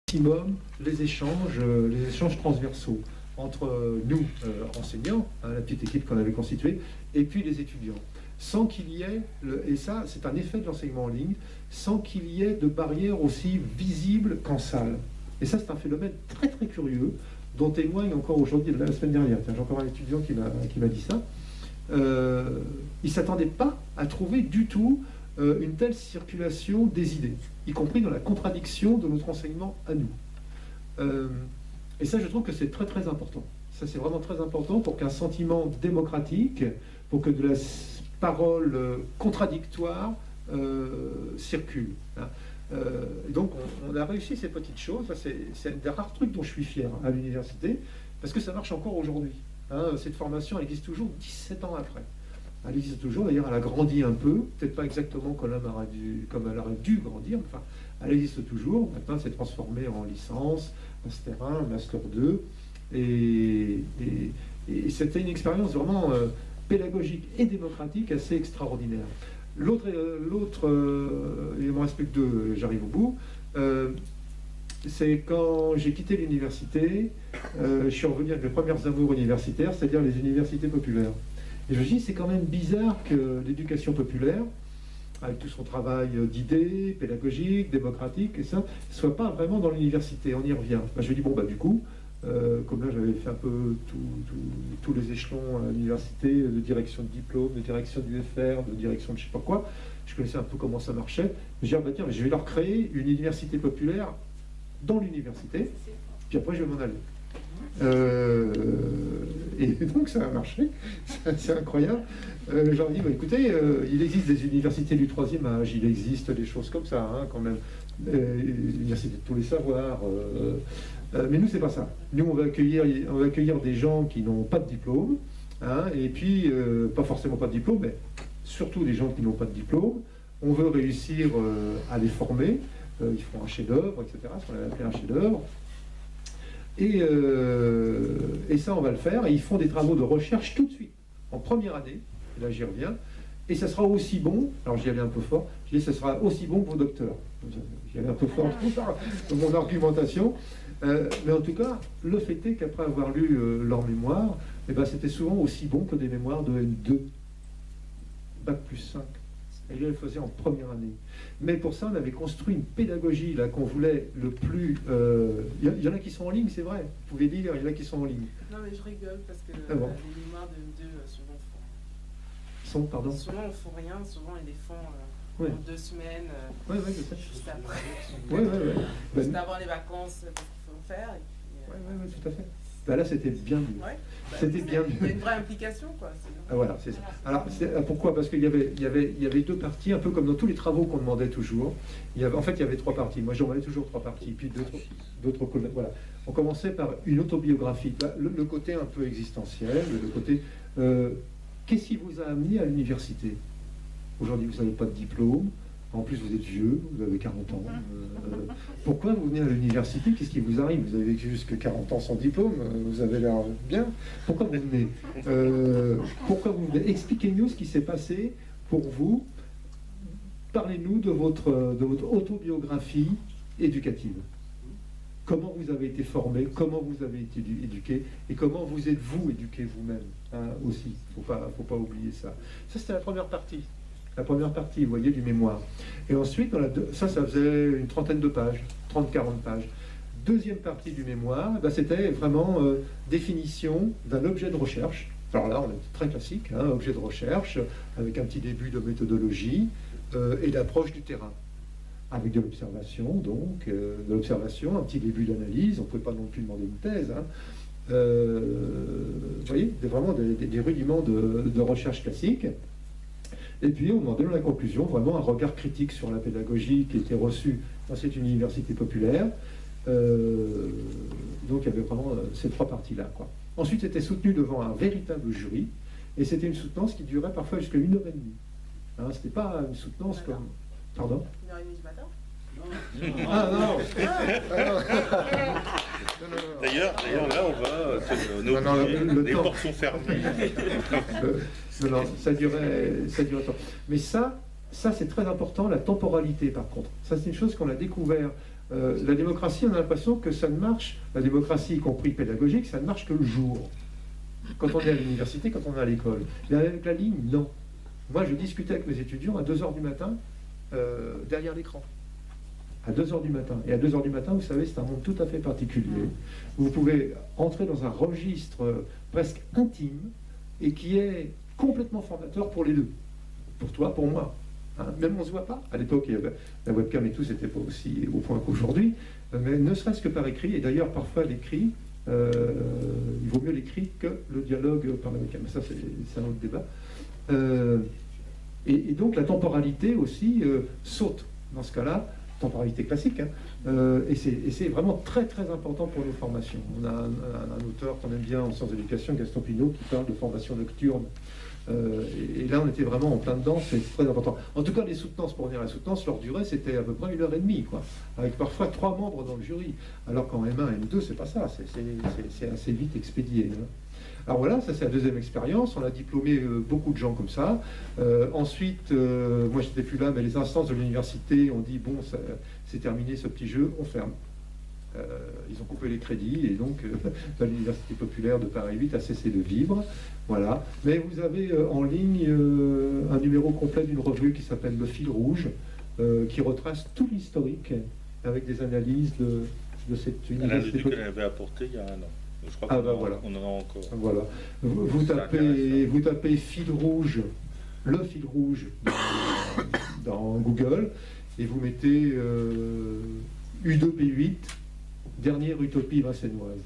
maximum les échanges transversaux entre nous, enseignants, hein, la petite équipe qu'on avait constituée, et puis les étudiants. Sans qu'il y ait, et ça c'est un effet de l'enseignement en ligne, sans qu'il y ait de barrière aussi visible qu'en salle. Et ça c'est un phénomène très très curieux, dont témoigne encore aujourd'hui, la semaine dernière, j'ai encore un étudiant qui m'a dit ça, il ne s'attendait pas à trouver du tout une telle circulation des idées, y compris dans la contradiction de notre enseignement à nous. Et ça, je trouve que c'est très très important. Ça, c'est vraiment très important pour qu'un sentiment démocratique, pour que de la parole contradictoire circule. Hein. Donc, on a réussi ces petites choses. C'est un des rares trucs dont je suis fier à l'université, parce que ça marche encore aujourd'hui. Hein. Cette formation, elle existe toujours 17 ans après. Elle existe toujours, d'ailleurs elle a grandi un peu, peut-être pas exactement comme elle aurait dû grandir, mais enfin, elle existe toujours. Maintenant, elle s'est transformée en licence, Master 1, Master 2, et c'était une expérience vraiment pédagogique et démocratique assez extraordinaire. L'autre il m'en reste plus que deux, j'arrive au bout, c'est quand j'ai quitté l'université, je suis revenu avec mes premières amours universitaires, c'est-à-dire les universités populaires. Et je me dis, c'est quand même bizarre que l'éducation populaire, avec tout son travail d'idées, pédagogique, démocratique, et ça, ne soit pas vraiment dans l'université. On y revient. Ben, je me dis, bon, bah, du coup, comme là, j'avais fait un peu tous les échelons à l'université, de direction de diplôme, de direction du FR, de direction de je sais pas quoi, je connaissais un peu comment ça marchait. Je me dis, ah, bah, tiens, je vais leur créer une université populaire dans l'université, puis après, je vais m'en aller. Et donc ça a marché, c'est incroyable. Je leur dis, bah, écoutez, il existe des universités du troisième âge, il existe des choses comme ça, hein, quand même, l'université de tous les savoirs, mais nous c'est pas ça. Nous on va accueillir des gens qui n'ont pas de diplôme, hein, et puis pas forcément pas de diplôme, mais surtout des gens qui n'ont pas de diplôme. On veut réussir à les former, ils font un chef-d'œuvre, etc., ce qu'on a appelé un chef-d'œuvre. Et ça, on va le faire. Et ils font des travaux de recherche tout de suite, en première année. Et là, j'y reviens. Et ça sera aussi bon, alors j'y allais un peu fort, je dis ça sera aussi bon que vos docteurs. J'y allais un peu fort dans mon argumentation. Mais en tout cas, le fait est qu'après avoir lu leur mémoire, eh ben, c'était souvent aussi bon que des mémoires de N2, Bac plus 5. Et je le faisais en première année. Mais pour ça, on avait construit une pédagogie là qu'on voulait le plus... Il y en a qui sont en ligne, c'est vrai. Vous pouvez lire, il y en a qui sont en ligne. Non, mais je rigole parce que bon. les mémoires de 2 souvent pardon. Souvent, on ne font rien. Souvent, ils les font ouais. en 2 semaines, ouais, je sais. juste après. Juste avant les vacances, parce qu'il faut le faire. Et puis, oui, tout à fait. Ben là, c'était bien mieux. Ouais, c'était bien mieux. Il y a une vraie implication, quoi. Ah, voilà, c'est ça. Alors, pourquoi? Parce qu'il y avait deux parties, un peu comme dans tous les travaux qu'on demandait toujours. En fait, il y avait 3 parties. Moi, j'en demandais toujours 3 parties. Puis d'autres voilà. On commençait par une autobiographie. Le côté un peu existentiel, le côté... qu'est-ce qui vous a amené à l'université? Aujourd'hui, vous n'avez pas de diplôme. En plus, vous êtes vieux, vous avez 40 ans. Pourquoi vous venez à l'université? Qu'est-ce qui vous arrive? Vous avez vécu jusqu'à 40 ans sans diplôme, vous avez l'air bien. Pourquoi vous venez? Expliquez-nous ce qui s'est passé pour vous. Parlez-nous de votre autobiographie éducative. Comment vous avez été formé, comment vous avez été éduqué, et comment vous êtes-vous éduqué vous-même, hein, aussi. Faut pas oublier ça. Ça, c'était la première partie. La première partie, vous voyez, du mémoire. Et ensuite, ça faisait une trentaine de pages, 30-40 pages. Deuxième partie du mémoire, ben, c'était vraiment définition d'un objet de recherche. Alors là, on est très classique, hein, objet de recherche, avec un petit début de méthodologie et d'approche du terrain. Avec de l'observation, donc, un petit début d'analyse, on ne pouvait pas non plus demander une thèse. Hein. Vous voyez, vraiment des rudiments de recherche classique. Et puis, on demandait dans la conclusion vraiment un regard critique sur la pédagogie qui était reçue dans cette université populaire. Donc, il y avait vraiment ces 3 parties-là, quoi. Ensuite, c'était soutenu devant un véritable jury, et c'était une soutenance qui durait parfois jusqu'à 1h30. Hein, c'était pas une soutenance comme... Pardon? 1h30 du matin? Ah non. D'ailleurs, là, on va... les portes sont fermées. Non, ça durait tant. Mais ça c'est très important, la temporalité par contre. Ça, c'est une chose qu'on a découvert La démocratie, on a l'impression que ça ne marche, la démocratie, y compris pédagogique, ça ne marche que le jour. Quand on est à l'université, quand on est à l'école. Mais avec la ligne, non. Moi, je discutais avec mes étudiants à 2 h du matin, derrière l'écran. À 2 h du matin. Et à 2 h du matin, vous savez, c'est un monde tout à fait particulier. Vous pouvez entrer dans un registre presque intime et qui est complètement formateur pour les deux. Pour toi, pour moi. Hein, même on ne se voit pas. À l'époque, il y avait la webcam et tout, c'était pas aussi au point qu'aujourd'hui. Mais ne serait-ce que par écrit, et d'ailleurs parfois l'écrit, il vaut mieux l'écrit que le dialogue par la webcam. Ça, c'est un autre débat. Et donc la temporalité aussi saute dans ce cas-là, temporalité classique, hein, et c'est vraiment très très important pour nos formations. On a un auteur qu'on aime bien en sciences de l'éducation, Gaston Pinault, qui parle de formation nocturne. Et là, on était vraiment en plein dedans, c'est très important. En tout cas, les soutenances, pour venir à la soutenance, leur durée, c'était à peu près 1h30, quoi, avec parfois 3 membres dans le jury. Alors qu'en M1, M2, c'est pas ça, c'est assez vite expédié. Hein. Alors voilà, ça c'est la deuxième expérience, on a diplômé beaucoup de gens comme ça. Ensuite, moi j'étais plus là, mais les instances de l'université ont dit, bon, c'est terminé ce petit jeu, on ferme. Ils ont coupé les crédits et donc l'Université populaire de Paris 8 a cessé de vivre. Voilà. Mais vous avez en ligne un numéro complet d'une revue qui s'appelle Le Fil Rouge, qui retrace tout l'historique avec des analyses de cette université. Elle avait apporté il y a 1 an. Je crois voilà. On en a encore. Voilà. Vous tapez Fil Rouge, Le Fil Rouge dans Google et vous mettez U2P8, dernière utopie vincénoise.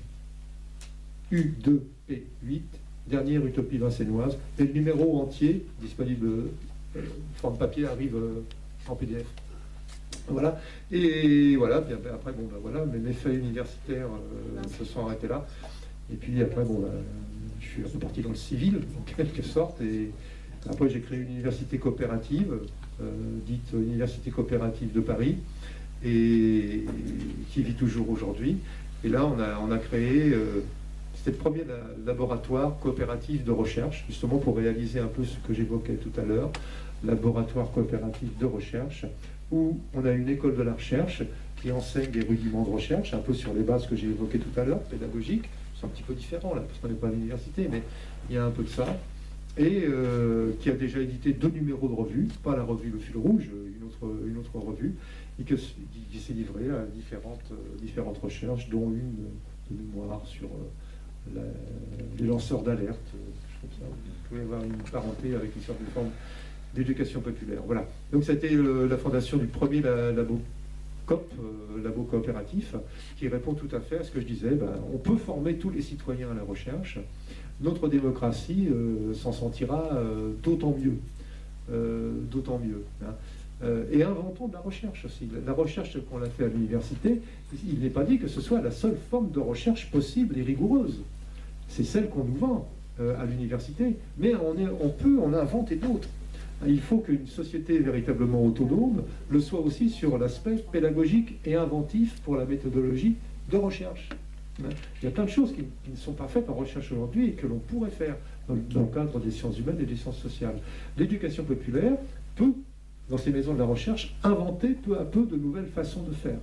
U2P8, dernière utopie vincénoise. Et le numéro entier, disponible forme papier, arrive en PDF. Voilà. Et voilà, bien, après, bon, ben voilà, mes faits universitaires se sont arrêtés là. Et puis après, bon, je suis reparti dans le civil, en quelque sorte. Et après, j'ai créé une université coopérative, dite Université coopérative de Paris, et qui vit toujours aujourd'hui. Et là, on a créé, c'était le premier laboratoire coopératif de recherche, justement pour réaliser un peu ce que j'évoquais tout à l'heure, laboratoire coopératif de recherche, où on a une école de la recherche qui enseigne des rudiments de recherche, un peu sur les bases que j'ai évoquées tout à l'heure, pédagogiques. C'est un petit peu différent là, parce qu'on n'est pas à l'université, mais il y a un peu de ça. Et qui a déjà édité 2 numéros de revue, pas la revue Le Fil Rouge, une autre revue, et qui s'est livré à différentes recherches, dont une de mémoire sur les lanceurs d'alerte. Vous pouvez avoir une parenté avec une sorte de forme d'éducation populaire. Voilà. Donc c'était la fondation du premier labo coopératif, qui répond tout à fait à ce que je disais. On peut former tous les citoyens à la recherche. Notre démocratie s'en sentira d'autant mieux. Hein. Et inventons de la recherche aussi. La recherche qu'on a fait à l'université, il n'est pas dit que ce soit la seule forme de recherche possible et rigoureuse. C'est celle qu'on nous vend à l'université, mais on a inventé d'autres. Il faut qu'une société véritablement autonome le soit aussi sur l'aspect pédagogique et inventif pour la méthodologie de recherche. Il y a plein de choses qui ne sont pas faites en recherche aujourd'hui et que l'on pourrait faire dans le cadre des sciences humaines et des sciences sociales. L'éducation populaire peut, dans ces maisons de la recherche, inventer peu à peu de nouvelles façons de faire.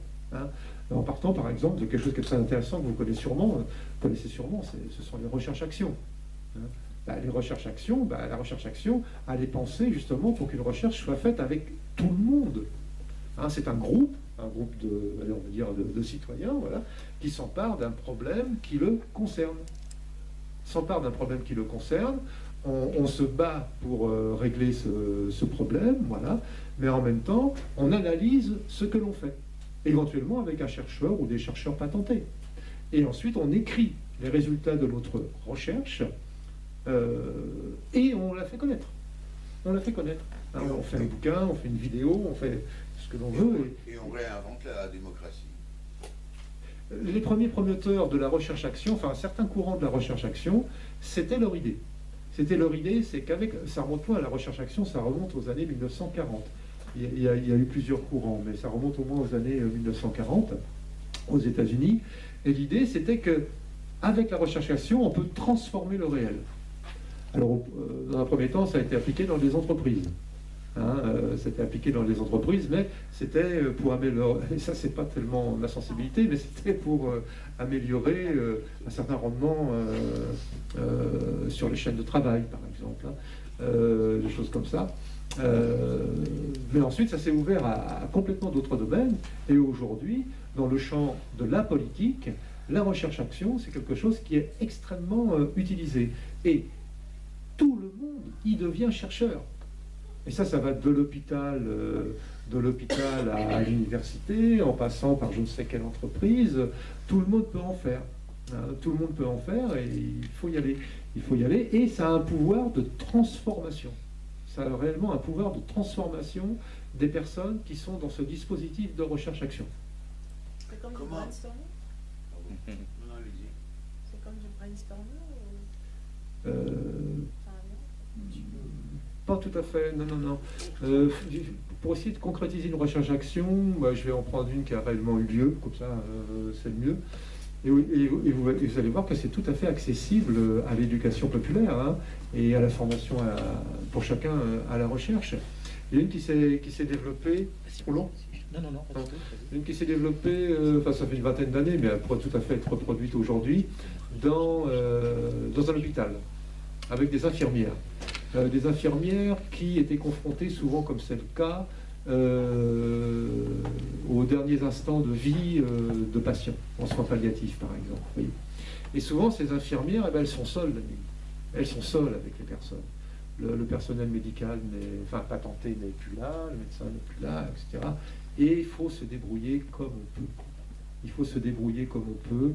En partant par exemple de quelque chose qui est très intéressant que vous connaissez sûrement, ce sont les recherches-actions. Les recherches-actions, la recherche-action, elle est pensée justement pour qu'une recherche soit faite avec tout le monde. C'est un groupe de citoyens, voilà, qui s'emparent d'un problème qui le concerne. On se bat pour régler ce problème, voilà, mais en même temps, on analyse ce que l'on fait, éventuellement avec un chercheur ou des chercheurs patentés. Et ensuite, on écrit les résultats de notre recherche et on la fait connaître. On fait un bouquin, on fait une vidéo, on fait ce que l'on veut. Et on réinvente la démocratie. Les premiers promoteurs de la recherche-action, enfin certains courants de la recherche-action, c'était leur idée. C'est ça remonte loin, la recherche-action, ça remonte aux années 1940. Il y a eu plusieurs courants, mais ça remonte au moins aux années 1940, aux États-Unis. Et l'idée, c'était que avec la recherche-action, on peut transformer le réel. Alors, dans un premier temps, ça a été appliqué dans les entreprises. C'était appliqué dans les entreprises, mais c'était pour améliorer, et ça c'est pas tellement ma sensibilité, mais c'était pour améliorer un certain rendement sur les chaînes de travail, par exemple, des choses comme ça. Mais ensuite, ça s'est ouvert à complètement d'autres domaines, et aujourd'hui, dans le champ de la politique, la recherche-action, c'est quelque chose qui est extrêmement utilisé. Et tout le monde y devient chercheur. Et ça va de l'hôpital à l'université, en passant par je ne sais quelle entreprise. Tout le monde peut en faire. Tout le monde peut en faire et il faut y aller. Il faut y aller. Et ça a un pouvoir de transformation. Ça a réellement un pouvoir de transformation des personnes qui sont dans ce dispositif de recherche-action. C'est comme du brainstorming? Non, allez-y. C'est comme du brainstorming Pas tout à fait, non. Pour essayer de concrétiser une recherche-action, je vais en prendre une qui a réellement eu lieu, comme ça c'est le mieux. Et vous allez voir que c'est tout à fait accessible à l'éducation populaire et à la formation pour chacun à la recherche. Il y a une qui s'est développée. Trop long ? Non. Une qui s'est développée, ça fait une vingtaine d'années, mais elle pourrait tout à fait être reproduite aujourd'hui, dans un hôpital, avec des infirmières. Des infirmières qui étaient confrontées, souvent comme c'est le cas, aux derniers instants de vie de patients, en soins palliatifs par exemple. Voyez. Et souvent, ces infirmières, elles sont seules la nuit. Elles sont seules avec les personnes. Le personnel médical, patenté n'est plus là, le médecin n'est plus là, etc. Et il faut se débrouiller comme on peut. Il faut se débrouiller comme on peut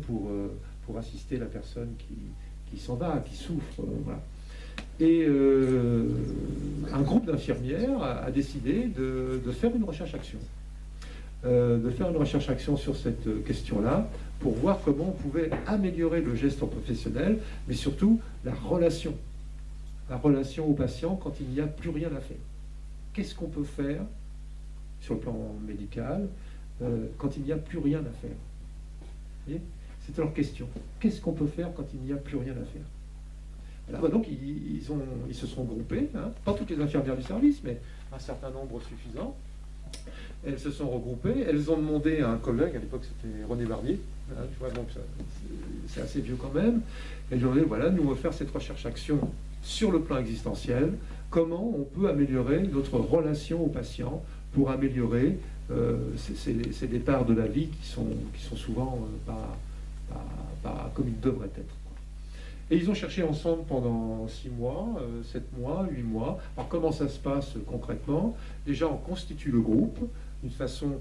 pour assister la personne qui s'en va, qui souffre. Voilà. Et un groupe d'infirmières a décidé de faire une recherche-action. De faire une recherche-action sur cette question-là, pour voir comment on pouvait améliorer le geste professionnel, mais surtout la relation au patient quand il n'y a plus rien à faire. Qu'est-ce qu'on peut faire sur le plan médical quand il n'y a plus rien à faire? C'était leur question. Qu'est-ce qu'on peut faire quand il n'y a plus rien à faire? Voilà, donc ils se sont groupés, pas toutes les infirmières du service, mais un certain nombre suffisant. Elles se sont regroupées, elles ont demandé à un collègue, à l'époque c'était René Barbier, tu vois, donc c'est assez vieux quand même, elles lui ont dit, voilà, nous on va faire cette recherche-action sur le plan existentiel, comment on peut améliorer notre relation aux patients pour améliorer ces départs de la vie qui sont souvent pas comme ils devraient être. Et ils ont cherché ensemble pendant 6 mois, 7 mois, 8 mois. Alors comment ça se passe concrètement? Déjà, on constitue le groupe d'une façon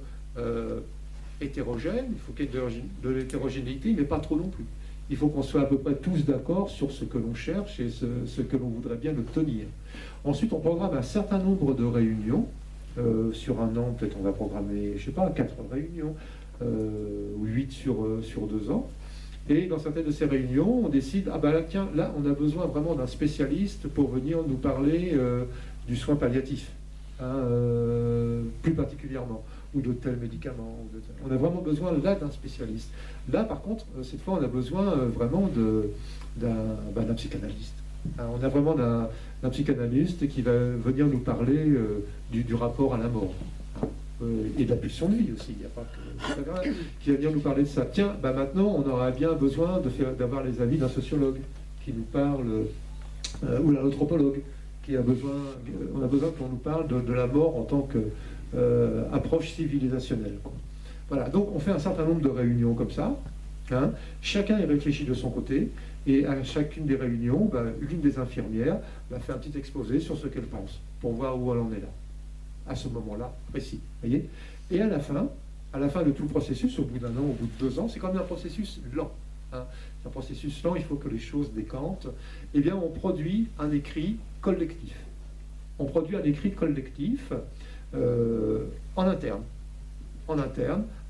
hétérogène. Il faut qu'il y ait de l'hétérogénéité, mais pas trop non plus. Il faut qu'on soit à peu près tous d'accord sur ce que l'on cherche et ce que l'on voudrait bien obtenir. Ensuite, on programme un certain nombre de réunions. Sur un an, peut-être on va programmer, 4 réunions, ou 8 sur 2 ans. Et dans certaines de ces réunions, on décide, là, on a besoin vraiment d'un spécialiste pour venir nous parler du soin palliatif, plus particulièrement, ou de tels médicaments. On a vraiment besoin là d'un spécialiste. Là, par contre, cette fois, on a besoin vraiment d'un psychanalyste. On a vraiment d'un psychanalyste qui va venir nous parler du rapport à la mort. Et de la pulsion de vie aussi, il n'y a pas que qui va venir nous parler de ça. Tiens, maintenant on aura bien besoin d'avoir les avis d'un sociologue qui nous parle, ou d'un anthropologue on a besoin qu'on nous parle de la mort en tant qu'approche civilisationnelle. Voilà, donc on fait un certain nombre de réunions comme ça, chacun y réfléchit de son côté, et à chacune des réunions, l'une des infirmières fait un petit exposé sur ce qu'elle pense, pour voir où elle en est là. À ce moment-là précis, voyez. Et à la fin de tout le processus, au bout d'1 an, au bout de 2 ans, c'est quand même un processus lent. C'est un processus lent, il faut que les choses décantent. Eh bien, on produit un écrit collectif. On produit un écrit collectif en interne,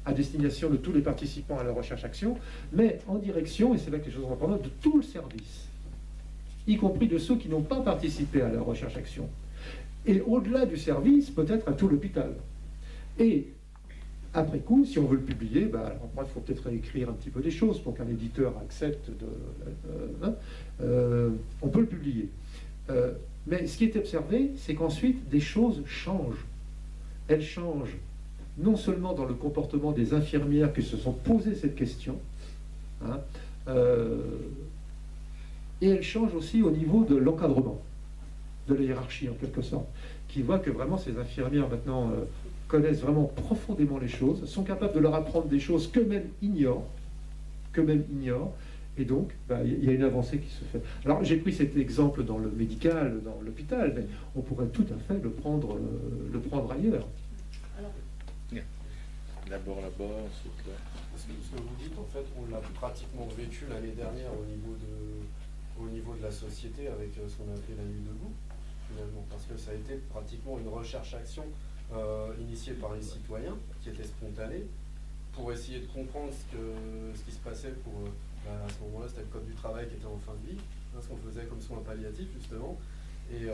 à destination de tous les participants à la recherche-action, mais en direction, et c'est là que les choses sont importantes, de tout le service, y compris de ceux qui n'ont pas participé à la recherche-action. Et au-delà du service, peut-être à tout l'hôpital. Et après coup, si on veut le publier, il faut peut-être écrire un petit peu des choses pour qu'un éditeur accepte on peut le publier. Mais ce qui est observé, c'est qu'ensuite, des choses changent. Elles changent non seulement dans le comportement des infirmières qui se sont posées cette question, hein, et elles changent aussi au niveau de l'encadrement, de la hiérarchie en quelque sorte, qui voit que vraiment ces infirmières maintenant connaissent vraiment profondément les choses, sont capables de leur apprendre des choses qu'eux-mêmes ignorent, et donc il y a une avancée qui se fait. Alors j'ai pris cet exemple dans le médical, dans l'hôpital, mais on pourrait tout à fait le prendre ailleurs. Alors, D'abord là-bas, ensuite là. Ce que vous dites, en fait, on l'a pratiquement vécu l'année dernière au niveau de la société avec ce qu'on a appelé la nuit debout, finalement, parce que ça a été pratiquement une recherche-action initiée par les citoyens, qui était spontanée, pour essayer de comprendre ce qui se passait à ce moment-là, c'était le code du travail qui était en fin de vie, hein, ce qu'on faisait comme soins palliatifs, justement, et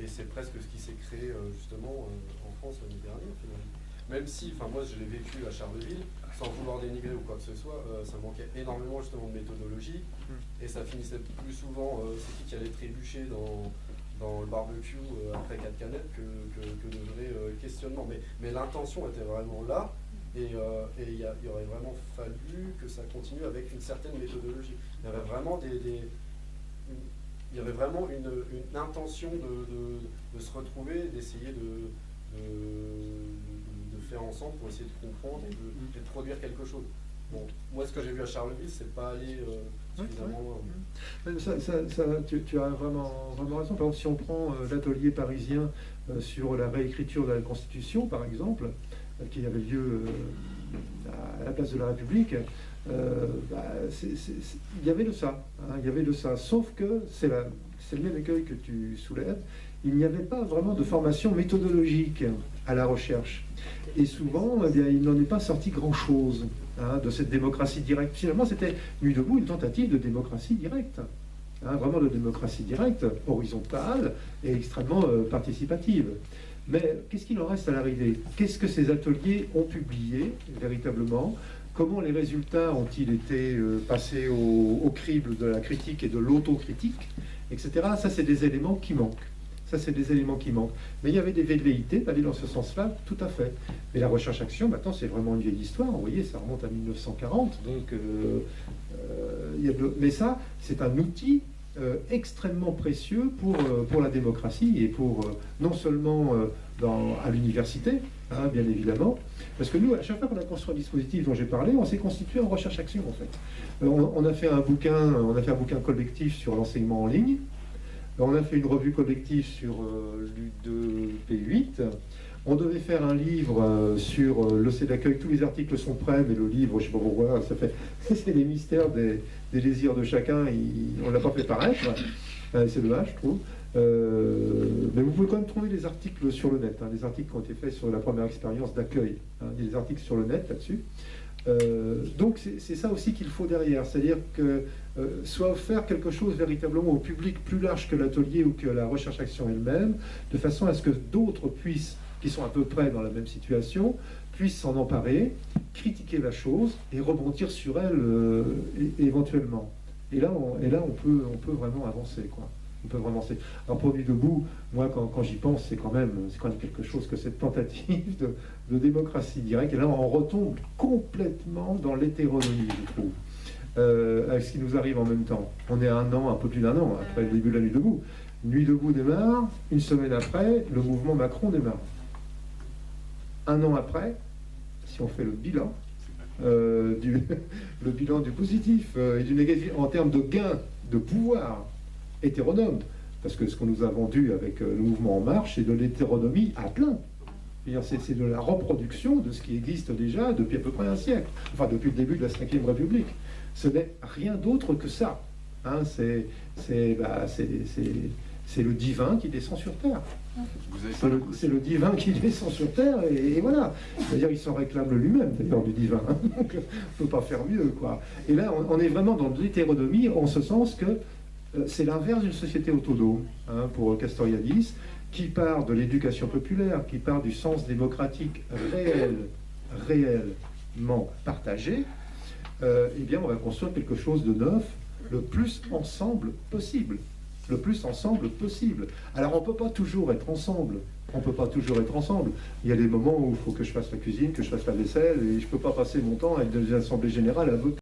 c'est presque ce qui s'est créé, justement, en France l'année dernière, finalement. Même si, moi je l'ai vécu à Charleville, sans vouloir dénigrer ou quoi que ce soit, ça manquait énormément justement de méthodologie, et ça finissait plus souvent, c'est qui allait trébucher dans le barbecue après 4 canettes que de vrais questionnements. Mais l'intention était vraiment là, et il aurait vraiment fallu que ça continue avec une certaine méthodologie. Il y avait vraiment une intention de se retrouver, d'essayer de faire ensemble pour essayer de comprendre et de produire quelque chose. Bon, moi, ce que j'ai vu à Charleville, c'est pas aller suffisamment loin. Tu as vraiment raison. Par exemple, si on prend l'atelier parisien sur la réécriture de la Constitution, par exemple, qui avait lieu à la place de la République, il y avait de ça. Hein, il y avait de ça. Sauf que c'est le même écueil que tu soulèves. Il n'y avait pas vraiment de formation méthodologique à la recherche. Et souvent, il n'en est pas sorti grand-chose de cette démocratie directe. Finalement, c'était Nuit debout une tentative de démocratie directe. Vraiment de démocratie directe, horizontale et extrêmement participative. Mais qu'est-ce qu'il en reste à l'arrivée? Qu'est-ce que ces ateliers ont publié véritablement? Comment les résultats ont-ils été passés au crible de la critique et de l'autocritique, etc. Ça, c'est des éléments qui manquent. Mais il y avait des velléités d'aller dans ce sens-là, tout à fait. Mais la recherche-action, maintenant, c'est vraiment une vieille histoire. Vous voyez, ça remonte à 1940. Donc, mais ça, c'est un outil extrêmement précieux pour la démocratie et pour non seulement à l'université, bien évidemment, parce que nous, à chaque fois qu'on a construit un dispositif dont j'ai parlé, on s'est constitué en recherche-action, en fait. On a fait un bouquin collectif sur l'enseignement en ligne. On a fait une revue collective sur l'U2P8. On devait faire un livre sur le C d'accueil. Tous les articles sont prêts, mais le livre, je ne sais pas pourquoi, c'est les mystères des désirs de chacun. On ne l'a pas fait paraître. C'est dommage, je trouve. Mais vous pouvez quand même trouver des articles sur le net, des articles qui ont été faits sur la première expérience d'accueil. Il y a des articles sur le net là-dessus. Donc c'est ça aussi qu'il faut derrière, c'est-à-dire que soit offert quelque chose véritablement au public plus large que l'atelier ou que la recherche-action elle-même, de façon à ce que d'autres puissent, qui sont à peu près dans la même situation, puissent s'en emparer, critiquer la chose et rebondir sur elle éventuellement. Et là on peut vraiment avancer, quoi. On peut vraiment avancer. Alors pour Nuit debout, moi quand j'y pense, c'est quand même quelque chose que cette tentative de démocratie directe. Et là on retombe complètement dans l'hétéronomie, je trouve, avec ce qui nous arrive en même temps. On est un peu plus d'un an après le début de la Nuit debout. Nuit debout démarre, une semaine après, le mouvement Macron démarre. Un an après, si on fait le bilan, le bilan du positif et du négatif en termes de gain de pouvoir hétéronome, parce que ce qu'on nous a vendu avec le mouvement En Marche, c'est de l'hétéronomie à plein. C'est de la reproduction de ce qui existe déjà depuis à peu près un siècle, enfin depuis le début de la Ve République. Ce n'est rien d'autre que ça. C'est le divin qui descend sur Terre. C'est le divin qui descend sur Terre, et voilà. C'est-à-dire, il s'en réclame lui-même, d'ailleurs, du divin. Donc, on ne peut pas faire mieux, quoi. Et là, on est vraiment dans de l'hétéronomie, en ce sens que c'est l'inverse d'une société autonome, pour Castoriadis, qui part de l'éducation populaire, qui part du sens démocratique réellement partagé. Eh bien, on va construire quelque chose de neuf, le plus ensemble possible. le plus ensemble possible. Alors on ne peut pas toujours être ensemble. On peut pas toujours être ensemble. Il y a des moments où il faut que je fasse la cuisine, que je fasse la vaisselle, et je ne peux pas passer mon temps avec des assemblées générales à voter.